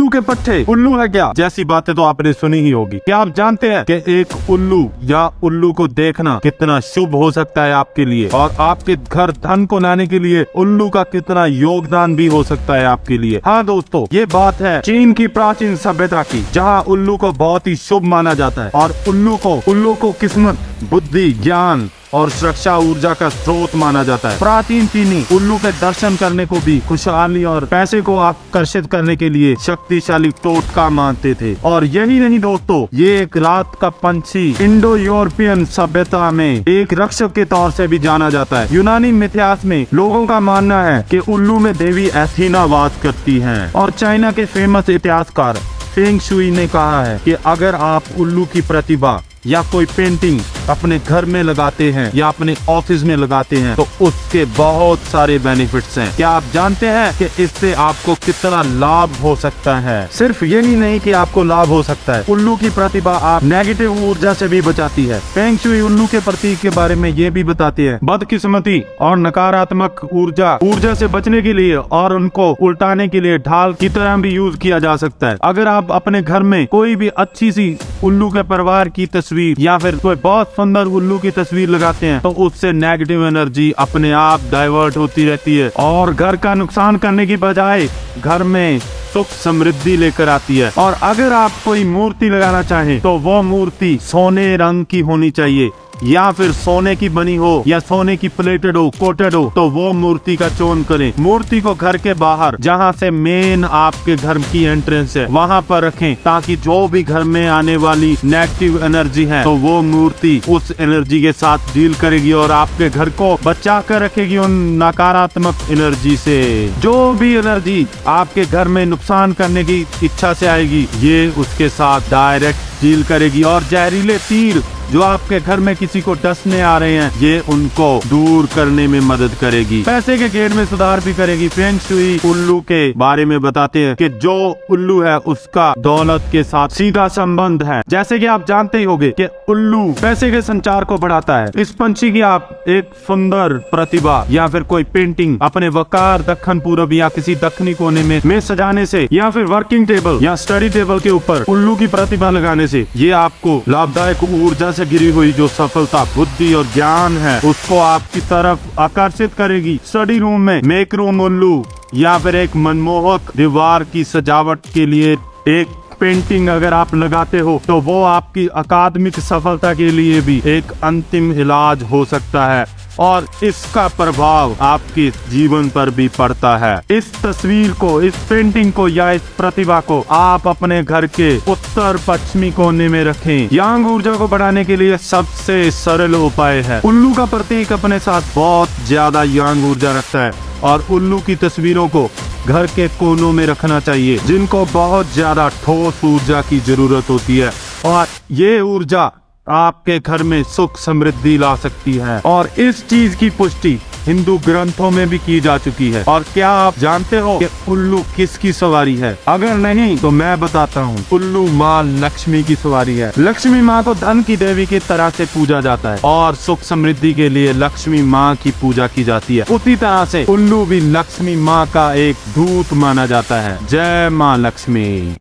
के पट्टे उल्लू है क्या जैसी बातें तो आपने सुनी ही होगी। क्या आप जानते हैं कि एक उल्लू या उल्लू को देखना कितना शुभ हो सकता है आपके लिए, और आपके घर धन को लाने के लिए उल्लू का कितना योगदान भी हो सकता है आपके लिए। हाँ दोस्तों, ये बात है चीन की प्राचीन सभ्यता की, जहाँ उल्लू को बहुत ही शुभ माना जाता है और उल्लू को किस्मत, बुद्धि, ज्ञान और सुरक्षा ऊर्जा का स्रोत माना जाता है। प्राचीन चीनी उल्लू के दर्शन करने को भी खुशहाली और पैसे को आकर्षित करने के लिए शक्तिशाली टोटका मानते थे। और यही नहीं दोस्तों, ये एक रात का पंछी इंडो यूरोपियन सभ्यता में एक रक्षक के तौर से भी जाना जाता है। यूनानी इतिहास में लोगों का मानना है कि उल्लू में देवी एथीना वास करती हैं। और चाइना के फेमस इतिहासकार फेंग शुई ने कहा है कि अगर आप उल्लू की प्रतिभा या कोई पेंटिंग अपने घर में लगाते हैं या अपने ऑफिस में लगाते हैं तो उसके बहुत सारे बेनिफिट्स हैं। क्या आप जानते हैं कि इससे आपको कितना लाभ हो सकता है? सिर्फ यही नहीं कि आपको लाभ हो सकता है, उल्लू की प्रतिभा आप नेगेटिव ऊर्जा से भी बचाती है। फेंग शुई उल्लू के प्रतीक के बारे में ये भी बताती है, बदकिस्मती और नकारात्मक ऊर्जा से बचने के लिए और उनको उल्टाने के लिए ढाल की तरह भी यूज किया जा सकता है। अगर आप अपने घर में कोई भी अच्छी सी उल्लू के परिवार की तस्वीर या फिर कोई बहुत सुंदर उल्लू की तस्वीर लगाते हैं तो उससे नेगेटिव एनर्जी अपने आप डाइवर्ट होती रहती है और घर का नुकसान करने की बजाय घर में सुख समृद्धि लेकर आती है। और अगर आप कोई मूर्ति लगाना चाहें तो वो मूर्ति सोने रंग की होनी चाहिए, या फिर सोने की बनी हो या सोने की प्लेटेड हो, कोटेड हो, तो वो मूर्ति का चयन करें। मूर्ति को घर के बाहर, जहाँ से मेन आपके घर की एंट्रेंस है, वहाँ पर रखें, ताकि जो भी घर में आने वाली नेगेटिव एनर्जी है तो वो मूर्ति उस एनर्जी के साथ डील करेगी और आपके घर को बचा कर रखेगी उन नकारात्मक एनर्जी से। जो भी एनर्जी आपके घर में नुकसान करने की इच्छा से आएगी, ये उसके साथ डायरेक्ट डील करेगी। और जहरीले तीर जो आपके घर में किसी को डसने आ रहे हैं, ये उनको दूर करने में मदद करेगी। पैसे के गेड़ में सुधार भी करेगी। फेंग शुई उल्लू के बारे में बताते हैं कि जो उल्लू है उसका दौलत के साथ सीधा संबंध है। जैसे कि आप जानते ही होंगे कि उल्लू पैसे के संचार को बढ़ाता है। इस पंछी की आप एक सुंदर प्रतिभा या फिर कोई पेंटिंग अपने वकार दक्षिण पूर्व या किसी दक्षिणी कोने में सजाने से, या फिर वर्किंग टेबल या स्टडी टेबल के ऊपर उल्लू की प्रतिभा लगाने से, ये आपको लाभदायक ऊर्जा से गिरी हुई जो सफलता, बुद्धि और ज्ञान है उसको आपकी तरफ आकर्षित करेगी। स्टडी रूम में मेक रूम उल्लू या फिर एक मनमोहक दीवार की सजावट के लिए एक पेंटिंग अगर आप लगाते हो तो वो आपकी अकादमिक सफलता के लिए भी एक अंतिम इलाज हो सकता है और इसका प्रभाव आपके जीवन पर भी पड़ता है। इस तस्वीर को, इस पेंटिंग को या इस प्रतिभा को आप अपने घर के उत्तर पश्चिमी कोने में रखें। यांग ऊर्जा को बढ़ाने के लिए सबसे सरल उपाय है, उल्लू का प्रतीक अपने साथ बहुत ज्यादा यांग ऊर्जा रखता है और उल्लू की तस्वीरों को घर के कोनों में रखना चाहिए जिनको बहुत ज्यादा ठोस ऊर्जा की जरूरत होती है, और ये ऊर्जा आपके घर में सुख समृद्धि ला सकती है। और इस चीज की पुष्टि हिंदू ग्रंथों में भी की जा चुकी है। और क्या आप जानते हो कि उल्लू किसकी सवारी है? अगर नहीं तो मैं बताता हूँ, उल्लू माँ लक्ष्मी की सवारी है। लक्ष्मी माँ को धन की देवी की तरह से पूजा जाता है और सुख समृद्धि के लिए लक्ष्मी माँ की पूजा की जाती है। उसी तरह से उल्लू भी लक्ष्मी माँ का एक दूत माना जाता है। जय माँ लक्ष्मी।